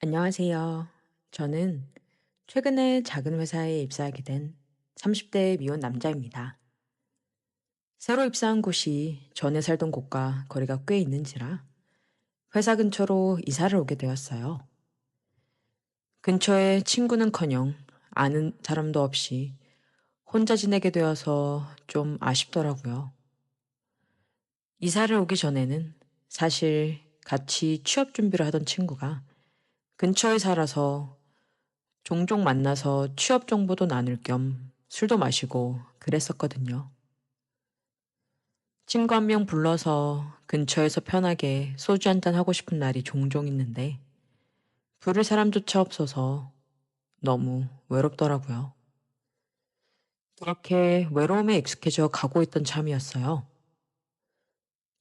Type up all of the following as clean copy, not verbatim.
안녕하세요. 저는 최근에 작은 회사에 입사하게 된 30대 미혼 남자입니다. 새로 입사한 곳이 전에 살던 곳과 거리가 꽤 있는지라 회사 근처로 이사를 오게 되었어요. 근처에 친구는커녕 아는 사람도 없이 혼자 지내게 되어서 좀 아쉽더라고요. 이사를 오기 전에는 사실 같이 취업 준비를 하던 친구가 근처에 살아서 종종 만나서 취업 정보도 나눌 겸 술도 마시고 그랬었거든요. 친구 한 명 불러서 근처에서 편하게 소주 한잔 하고 싶은 날이 종종 있는데 부를 사람조차 없어서 너무 외롭더라고요. 그렇게 외로움에 익숙해져 가고 있던 참이었어요.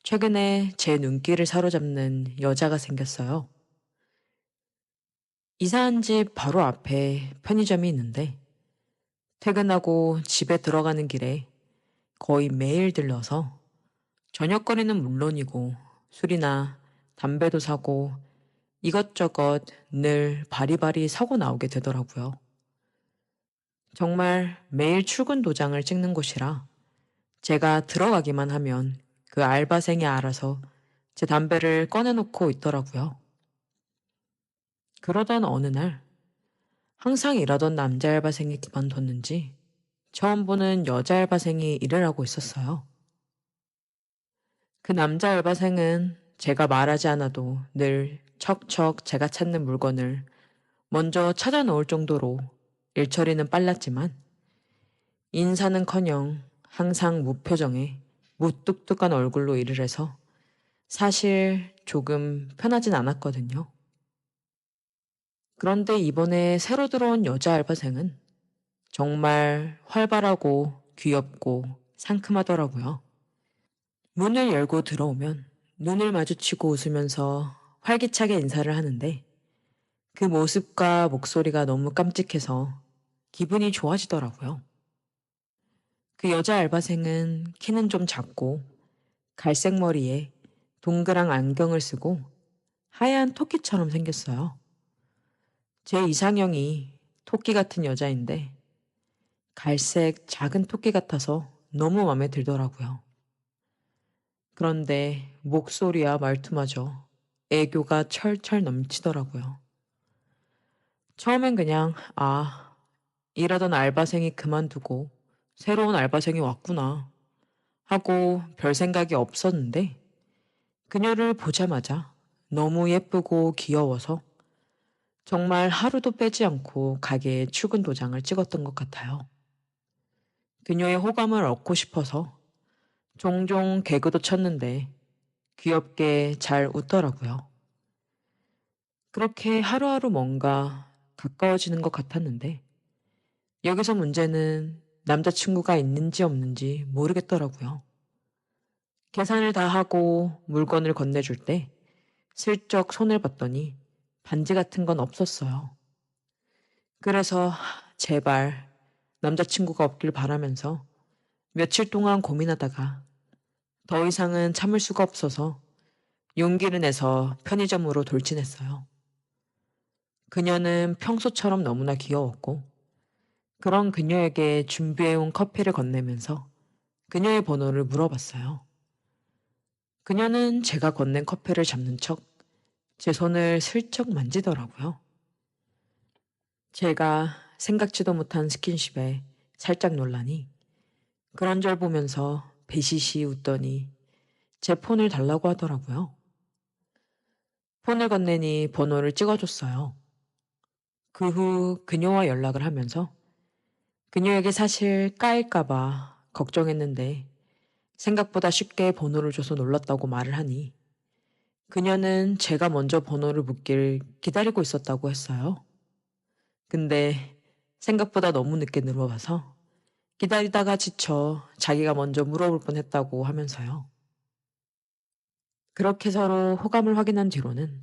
최근에 제 눈길을 사로잡는 여자가 생겼어요. 이사한 집 바로 앞에 편의점이 있는데 퇴근하고 집에 들어가는 길에 거의 매일 들러서 저녁거리는 물론이고 술이나 담배도 사고 이것저것 늘 바리바리 사고 나오게 되더라고요. 정말 매일 출근 도장을 찍는 곳이라 제가 들어가기만 하면 그 알바생이 알아서 제 담배를 꺼내놓고 있더라고요. 그러던 어느 날 항상 일하던 남자 알바생이 그만뒀는지 처음 보는 여자 알바생이 일을 하고 있었어요. 그 남자 알바생은 제가 말하지 않아도 늘 척척 제가 찾는 물건을 먼저 찾아 놓을 정도로 일처리는 빨랐지만 인사는커녕 항상 무표정에 무뚝뚝한 얼굴로 일을 해서 사실 조금 편하진 않았거든요. 그런데 이번에 새로 들어온 여자 알바생은 정말 활발하고 귀엽고 상큼하더라고요. 문을 열고 들어오면 눈을 마주치고 웃으면서 활기차게 인사를 하는데 그 모습과 목소리가 너무 깜찍해서 기분이 좋아지더라고요. 그 여자 알바생은 키는 좀 작고 갈색 머리에 동그란 안경을 쓰고 하얀 토끼처럼 생겼어요. 제 이상형이 토끼 같은 여자인데 갈색 작은 토끼 같아서 너무 마음에 들더라고요. 그런데 목소리와 말투마저 애교가 철철 넘치더라고요. 처음엔 그냥, 아, 일하던 알바생이 그만두고 새로운 알바생이 왔구나 하고 별 생각이 없었는데 그녀를 보자마자 너무 예쁘고 귀여워서 정말 하루도 빼지 않고 가게에 출근 도장을 찍었던 것 같아요. 그녀의 호감을 얻고 싶어서 종종 개그도 쳤는데 귀엽게 잘 웃더라고요. 그렇게 하루하루 뭔가 가까워지는 것 같았는데 여기서 문제는 남자친구가 있는지 없는지 모르겠더라고요. 계산을 다 하고 물건을 건네줄 때 슬쩍 손을 봤더니 반지 같은 건 없었어요. 그래서 제발 남자친구가 없길 바라면서 며칠 동안 고민하다가 더 이상은 참을 수가 없어서 용기를 내서 편의점으로 돌진했어요. 그녀는 평소처럼 너무나 귀여웠고 그런 그녀에게 준비해온 커피를 건네면서 그녀의 번호를 물어봤어요. 그녀는 제가 건넨 커피를 잡는 척 제 손을 슬쩍 만지더라고요. 제가 생각지도 못한 스킨십에 살짝 놀라니 그런 절 보면서 베시시 웃더니 제 폰을 달라고 하더라고요. 폰을 건네니 번호를 찍어줬어요. 그 후 그녀와 연락을 하면서 그녀에게 사실 까일까봐 걱정했는데 생각보다 쉽게 번호를 줘서 놀랐다고 말을 하니 그녀는 제가 먼저 번호를 묻길 기다리고 있었다고 했어요. 근데 생각보다 너무 늦게 물어봐서 기다리다가 지쳐 자기가 먼저 물어볼 뻔했다고 하면서요. 그렇게 서로 호감을 확인한 뒤로는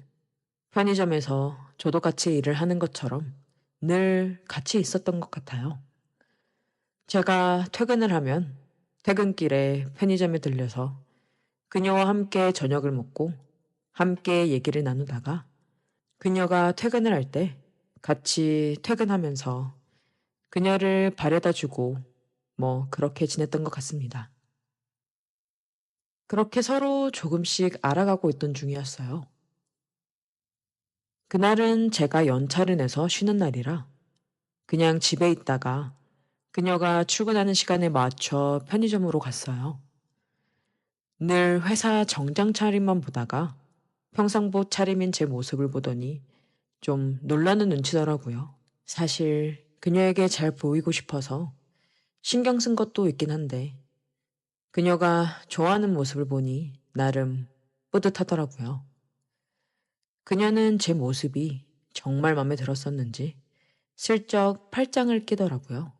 편의점에서 저도 같이 일을 하는 것처럼 늘 같이 있었던 것 같아요. 제가 퇴근을 하면 퇴근길에 편의점에 들려서 그녀와 함께 저녁을 먹고 함께 얘기를 나누다가 그녀가 퇴근을 할 때 같이 퇴근하면서 그녀를 바래다 주고 뭐 그렇게 지냈던 것 같습니다. 그렇게 서로 조금씩 알아가고 있던 중이었어요. 그날은 제가 연차를 내서 쉬는 날이라 그냥 집에 있다가 그녀가 출근하는 시간에 맞춰 편의점으로 갔어요. 늘 회사 정장 차림만 보다가 평상복 차림인 제 모습을 보더니 좀 놀라는 눈치더라고요. 사실 그녀에게 잘 보이고 싶어서 신경 쓴 것도 있긴 한데 그녀가 좋아하는 모습을 보니 나름 뿌듯하더라고요. 그녀는 제 모습이 정말 마음에 들었었는지 슬쩍 팔짱을 끼더라고요.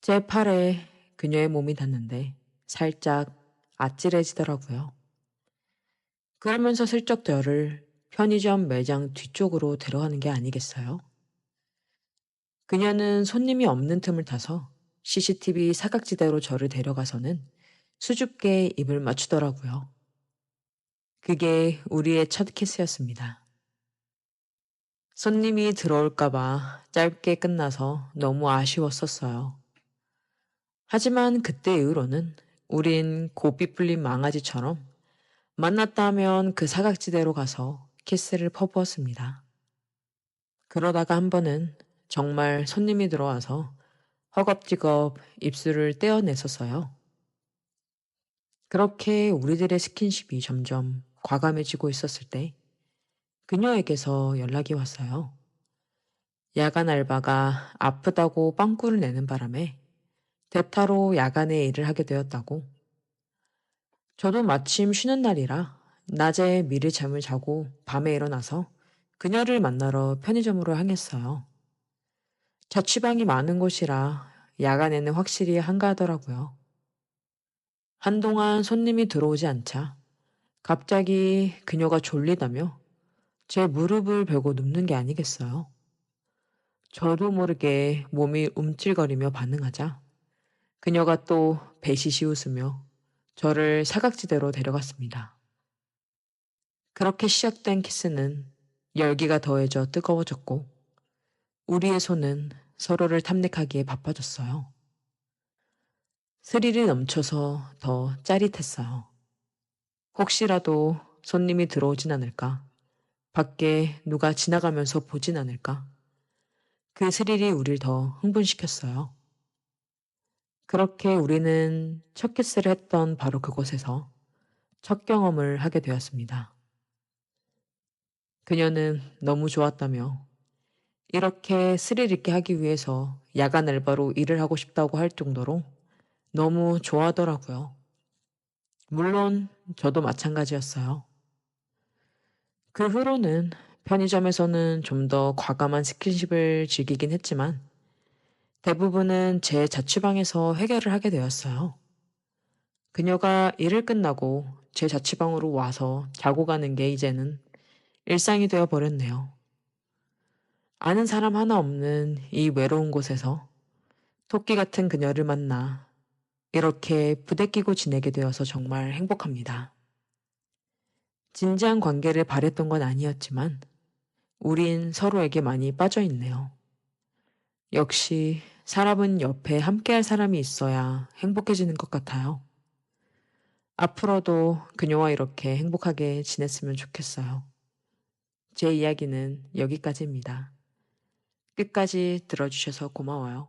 제 팔에 그녀의 몸이 닿는데 살짝 아찔해지더라고요. 그러면서 슬쩍 저를 편의점 매장 뒤쪽으로 데려가는 게 아니겠어요? 그녀는 손님이 없는 틈을 타서 CCTV 사각지대로 저를 데려가서는 수줍게 입을 맞추더라고요. 그게 우리의 첫 키스였습니다. 손님이 들어올까봐 짧게 끝나서 너무 아쉬웠었어요. 하지만 그때 이후로는 우린 고삐 풀린 망아지처럼 만났다 하면 그 사각지대로 가서 키스를 퍼부었습니다. 그러다가 한 번은 정말 손님이 들어와서 허겁지겁 입술을 떼어냈었어요. 그렇게 우리들의 스킨십이 점점 과감해지고 있었을 때 그녀에게서 연락이 왔어요. 야간 알바가 아프다고 빵꾸를 내는 바람에 대타로 야간에 일을 하게 되었다고. 저도 마침 쉬는 날이라 낮에 미리 잠을 자고 밤에 일어나서 그녀를 만나러 편의점으로 향했어요. 자취방이 많은 곳이라 야간에는 확실히 한가하더라고요. 한동안 손님이 들어오지 않자 갑자기 그녀가 졸리다며 제 무릎을 베고 눕는 게 아니겠어요. 저도 모르게 몸이 움찔거리며 반응하자 그녀가 또 배시시 웃으며 저를 사각지대로 데려갔습니다. 그렇게 시작된 키스는 열기가 더해져 뜨거워졌고 우리의 손은 서로를 탐닉하기에 바빠졌어요. 스릴이 넘쳐서 더 짜릿했어요. 혹시라도 손님이 들어오진 않을까? 밖에 누가 지나가면서 보진 않을까? 그 스릴이 우릴 더 흥분시켰어요. 그렇게 우리는 첫 키스를 했던 바로 그곳에서 첫 경험을 하게 되었습니다. 그녀는 너무 좋았다며 이렇게 스릴 있게 하기 위해서 야간 알바로 일을 하고 싶다고 할 정도로 너무 좋아하더라고요. 물론 저도 마찬가지였어요. 그 후로는 편의점에서는 좀 더 과감한 스킨십을 즐기긴 했지만 대부분은 제 자취방에서 해결을 하게 되었어요. 그녀가 일을 끝나고 제 자취방으로 와서 자고 가는 게 이제는 일상이 되어 버렸네요. 아는 사람 하나 없는 이 외로운 곳에서 토끼 같은 그녀를 만나 이렇게 부대끼고 지내게 되어서 정말 행복합니다. 진지한 관계를 바랬던 건 아니었지만 우린 서로에게 많이 빠져 있네요. 역시 사람은 옆에 함께할 사람이 있어야 행복해지는 것 같아요. 앞으로도 그녀와 이렇게 행복하게 지냈으면 좋겠어요. 제 이야기는 여기까지입니다. 끝까지 들어주셔서 고마워요.